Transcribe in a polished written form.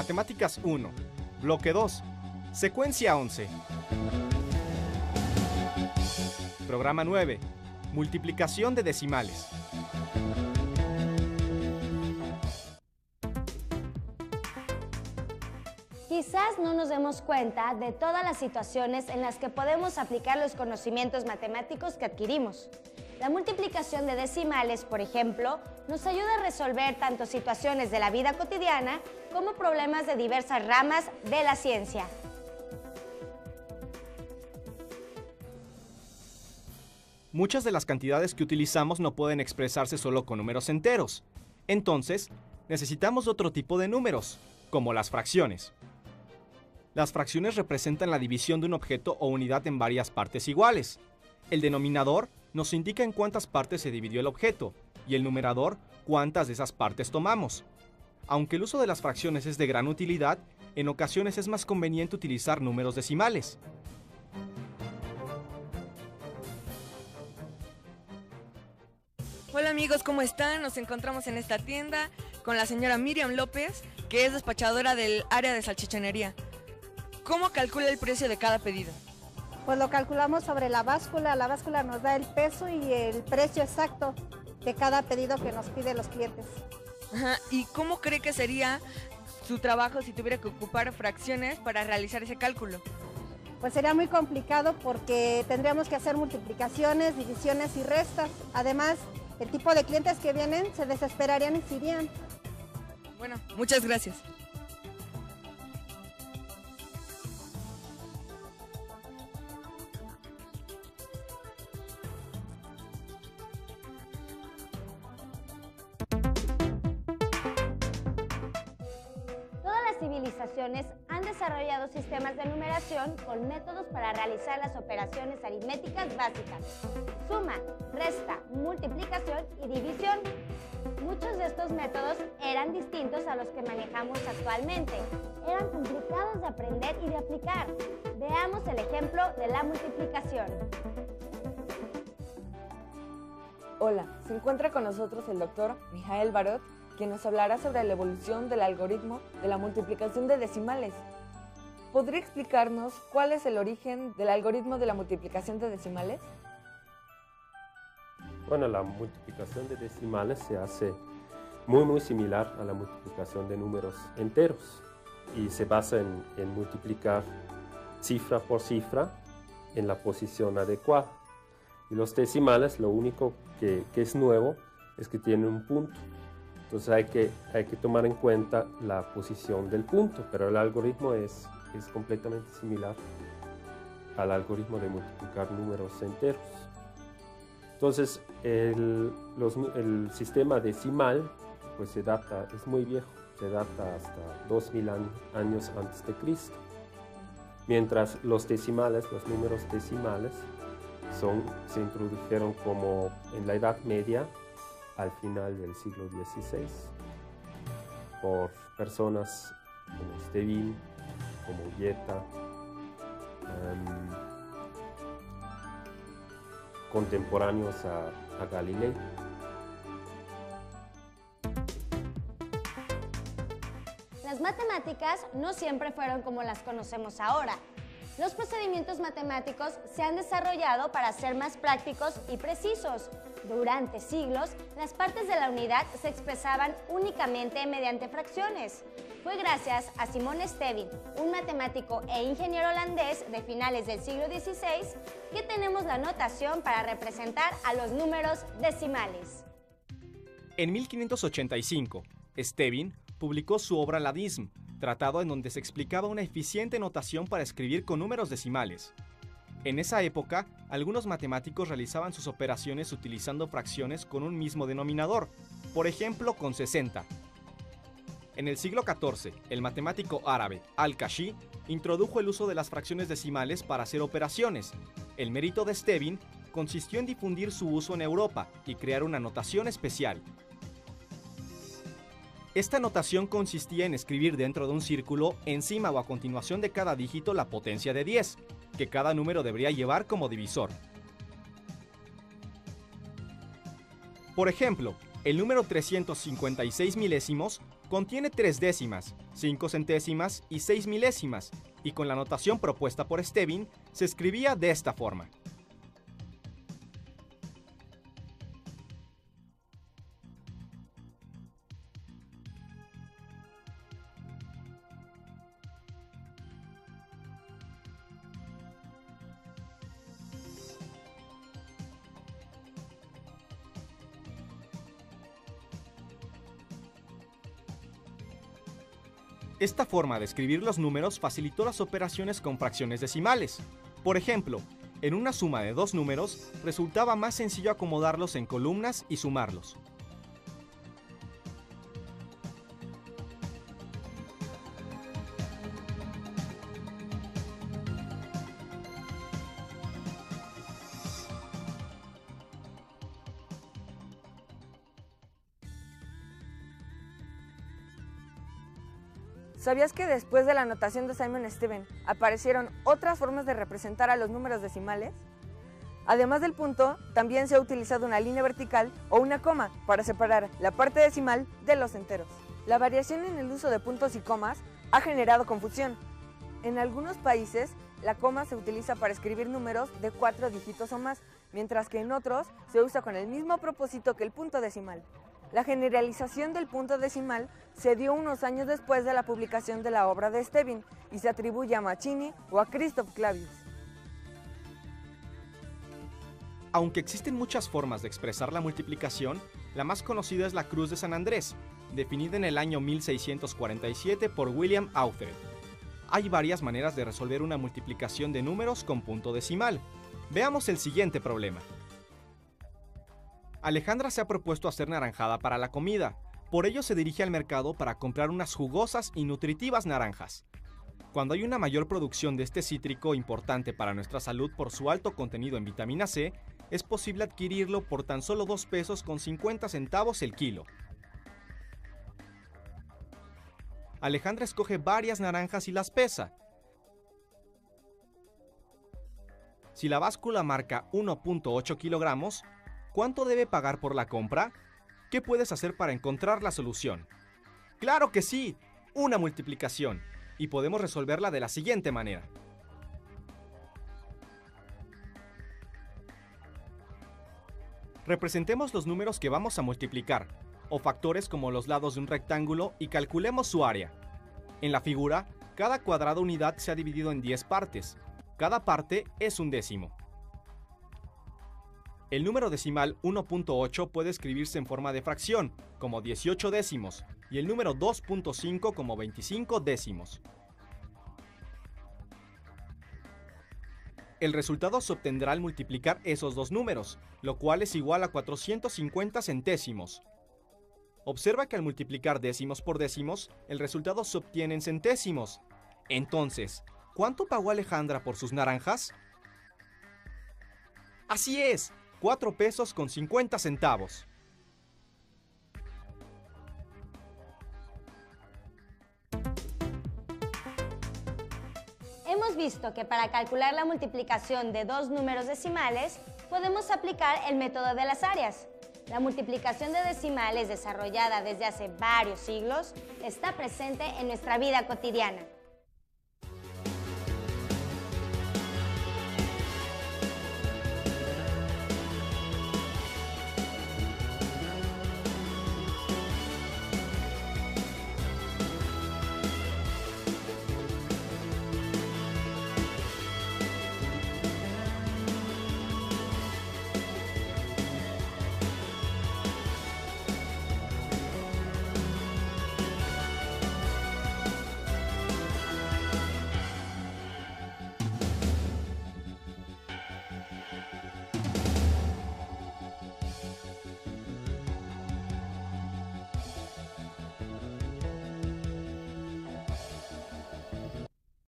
Matemáticas 1, Bloque 2, Secuencia 11. Programa 9, Multiplicación de decimales. Quizás no nos demos cuenta de todas las situaciones en las que podemos aplicar los conocimientos matemáticos que adquirimos. La multiplicación de decimales, por ejemplo, nos ayuda a resolver tanto situaciones de la vida cotidiana como problemas de diversas ramas de la ciencia. Muchas de las cantidades que utilizamos no pueden expresarse solo con números enteros. Entonces, necesitamos otro tipo de números, como las fracciones. Las fracciones representan la división de un objeto o unidad en varias partes iguales. El denominador nos indica en cuántas partes se dividió el objeto, y el numerador cuántas de esas partes tomamos. Aunque el uso de las fracciones es de gran utilidad, en ocasiones es más conveniente utilizar números decimales. Hola amigos, ¿cómo están? Nos encontramos en esta tienda con la señora Miriam López, que es despachadora del área de salchichonería. ¿Cómo calcula el precio de cada pedido? Pues lo calculamos sobre la báscula nos da el peso y el precio exacto de cada pedido que nos piden los clientes. Ajá. ¿Y cómo cree que sería su trabajo si tuviera que ocupar fracciones para realizar ese cálculo? Pues sería muy complicado porque tendríamos que hacer multiplicaciones, divisiones y restas. Además, el tipo de clientes que vienen se desesperarían y se irían. Bueno, muchas gracias. Civilizaciones han desarrollado sistemas de numeración con métodos para realizar las operaciones aritméticas básicas: suma, resta, multiplicación y división. Muchos de estos métodos eran distintos a los que manejamos actualmente. Eran complicados de aprender y de aplicar. Veamos el ejemplo de la multiplicación. Hola, se encuentra con nosotros el doctor Mijael Barot, quien nos hablará sobre la evolución del algoritmo de la multiplicación de decimales. ¿Podría explicarnos cuál es el origen del algoritmo de la multiplicación de decimales? Bueno, la multiplicación de decimales se hace muy similar a la multiplicación de números enteros y se basa en multiplicar cifra por cifra en la posición adecuada. Y los decimales, lo único que es nuevo es que tienen un punto. Entonces hay que tomar en cuenta la posición del punto, pero el algoritmo es completamente similar al algoritmo de multiplicar números enteros. Entonces el sistema decimal pues es muy viejo, se data hasta 2000 años antes de Cristo. Mientras los números decimales se introdujeron como en la Edad Media, al final del siglo XVI, por personas como Stevin, como Vieta, contemporáneos a Galileo. Las matemáticas no siempre fueron como las conocemos ahora. Los procedimientos matemáticos se han desarrollado para ser más prácticos y precisos. Durante siglos, las partes de la unidad se expresaban únicamente mediante fracciones. Fue gracias a Simon Stevin, un matemático e ingeniero holandés de finales del siglo XVI, que tenemos la notación para representar a los números decimales. En 1585, Stevin publicó su obra Ladism, tratado en donde se explicaba una eficiente notación para escribir con números decimales. En esa época, algunos matemáticos realizaban sus operaciones utilizando fracciones con un mismo denominador, por ejemplo con 60. En el siglo XIV, el matemático árabe Al-Kashi introdujo el uso de las fracciones decimales para hacer operaciones. El mérito de Stevin consistió en difundir su uso en Europa y crear una notación especial. Esta notación consistía en escribir dentro de un círculo, encima o a continuación de cada dígito, la potencia de 10, que cada número debería llevar como divisor. Por ejemplo, El número 356 milésimos contiene 3 décimas, 5 centésimas y 6 milésimas, y con la notación propuesta por Stevin se escribía de esta forma. Esta forma de escribir los números facilitó las operaciones con fracciones decimales. Por ejemplo, en una suma de 2 números, resultaba más sencillo acomodarlos en columnas y sumarlos. ¿Sabías que después de la notación de Simon Stevin aparecieron otras formas de representar a los números decimales? Además del punto, también se ha utilizado una línea vertical o una coma para separar la parte decimal de los enteros. La variación en el uso de puntos y comas ha generado confusión. En algunos países, la coma se utiliza para escribir números de 4 dígitos o más, mientras que en otros se usa con el mismo propósito que el punto decimal. La generalización del punto decimal se dio unos años después de la publicación de la obra de Stevin y se atribuye a Mancini o a Christoph Clavius. Aunque existen muchas formas de expresar la multiplicación, la más conocida es la cruz de San Andrés, definida en el año 1647 por William Alfred. Hay varias maneras de resolver una multiplicación de números con punto decimal. Veamos el siguiente problema. Alejandra se ha propuesto hacer naranjada para la comida, por ello se dirige al mercado para comprar unas jugosas y nutritivas naranjas. Cuando hay una mayor producción de este cítrico importante para nuestra salud por su alto contenido en vitamina C, es posible adquirirlo por tan solo 2 pesos con 50 centavos el kilo. Alejandra escoge varias naranjas y las pesa. Si la báscula marca 1.8 kilogramos, ¿cuánto debe pagar por la compra? ¿Qué puedes hacer para encontrar la solución? ¡Claro que sí! Una multiplicación. Y podemos resolverla de la siguiente manera. Representemos los números que vamos a multiplicar, o factores como los lados de un rectángulo, y calculemos su área. En la figura, cada cuadrada unidad se ha dividido en 10 partes. Cada parte es un décimo. El número decimal 1.8 puede escribirse en forma de fracción, como 18 décimos, y el número 2.5 como 25 décimos. El resultado se obtendrá al multiplicar esos dos números, lo cual es igual a 450 centésimos. Observa que al multiplicar décimos por décimos, el resultado se obtiene en centésimos. Entonces, ¿cuánto pagó Alejandra por sus naranjas? ¡Así es! 4 pesos con 50 centavos. Hemos visto que para calcular la multiplicación de 2 números decimales, podemos aplicar el método de las áreas. La multiplicación de decimales desarrollada desde hace varios siglos está presente en nuestra vida cotidiana.